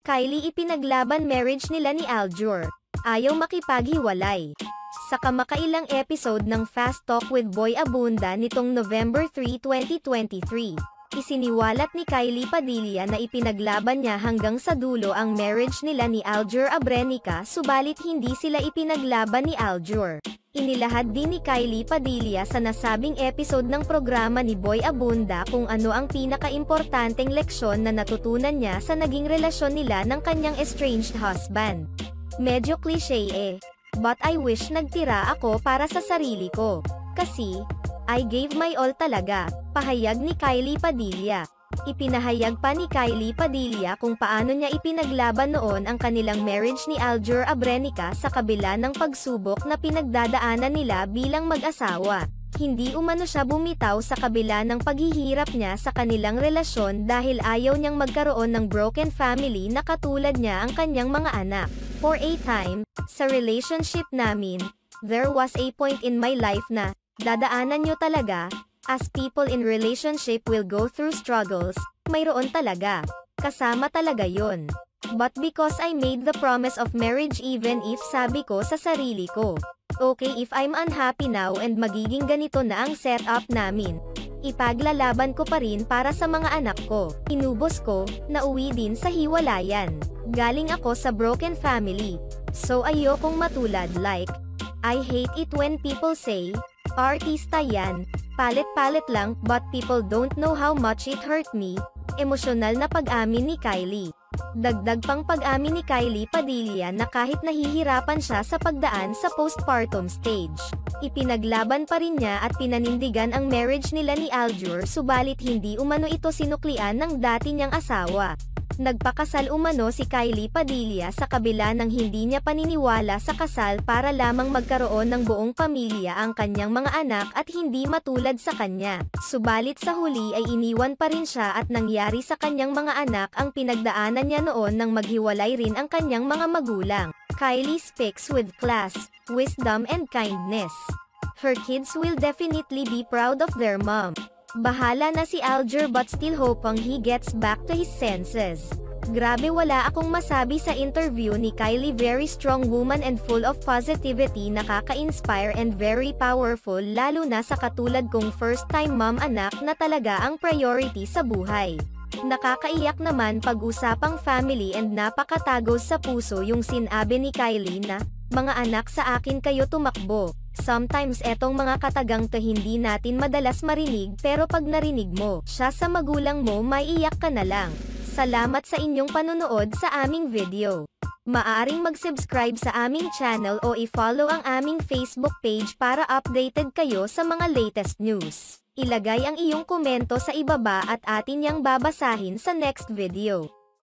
Kylie ipinaglaban marriage nila ni Aljur. Ayaw makipaghiwalay. Sa kamakailang episode ng Fast Talk with Boy Abunda nitong November 3, 2023, isiniwalat ni Kylie Padilla na ipinaglaban niya hanggang sa dulo ang marriage nila ni Aljur Abrenica, subalit hindi sila ipinaglaban ni Aljur. Inilahad din ni Kylie Padilla sa nasabing episode ng programa ni Boy Abunda kung ano ang pinaka-importanteng leksyon na natutunan niya sa naging relasyon nila ng kanyang estranged husband. Medyo cliché but I wish nagtira ako para sa sarili ko. Kasi, I gave my all talaga, pahayag ni Kylie Padilla. Ipinahayag pa ni Kylie Padilla kung paano niya ipinaglaban noon ang kanilang marriage ni Aljur Abrenica sa kabila ng pagsubok na pinagdadaanan nila bilang mag-asawa. Hindi umano siya bumitaw sa kabila ng paghihirap niya sa kanilang relasyon dahil ayaw niyang magkaroon ng broken family na katulad niya ang kanyang mga anak. For a time, sa relationship namin, there was a point in my life na, dadaanan niyo talaga. As people in relationship will go through struggles, mayroon talaga. Kasama talaga yon. But because I made the promise of marriage even if sabi ko sa sarili ko, okay if I'm unhappy now and magiging ganito na ang setup namin, ipaglalaban ko pa rin para sa mga anak ko. Inubos ko, nauwi din sa hiwalayan. Galing ako sa broken family. So ayokong matulad like, I hate it when people say, artista yan, palit-palit lang, but people don't know how much it hurt me. Emosyonal na pag-amin ni Kylie. Dagdag pang pag-amin ni Kylie Padilla na kahit nahihirapan siya sa pagdaan sa postpartum stage, ipinaglaban pa rin niya at pinanindigan ang marriage nila ni Aljur, subalit hindi umano ito sinuklian ng dati niyang asawa. Nagpakasal umano si Kylie Padilla sa kabila ng hindi niya paniniwala sa kasal para lamang magkaroon ng buong pamilya ang kanyang mga anak at hindi matulad sa kanya. Subalit sa huli ay iniwan pa rin siya at nangyari sa kanyang mga anak ang pinagdaanan niya noon nang maghiwalay rin ang kanyang mga magulang. Kylie speaks with class, wisdom and kindness. Her kids will definitely be proud of their mom. Bahala na si Aljur but still hoping he gets back to his senses. Grabe, wala akong masabi sa interview ni Kylie. Very strong woman and full of positivity, nakaka-inspire and very powerful, lalo na sa katulad kong first time mom anak na talaga ang priority sa buhay. Nakakaiyak naman pag-usapang family and napakatagos sa puso yung sinabi ni Kylie na, mga anak sa akin kayo tumakbo. Sometimes etong mga katagang to hindi natin madalas marinig pero pag narinig mo siya sa magulang mo maiiyak ka na lang. Salamat sa inyong panonood sa aming video. Maaaring mag-subscribe sa aming channel o i-follow ang aming Facebook page para updated kayo sa mga latest news. Ilagay ang iyong komento sa ibaba at atin yang babasahin sa next video.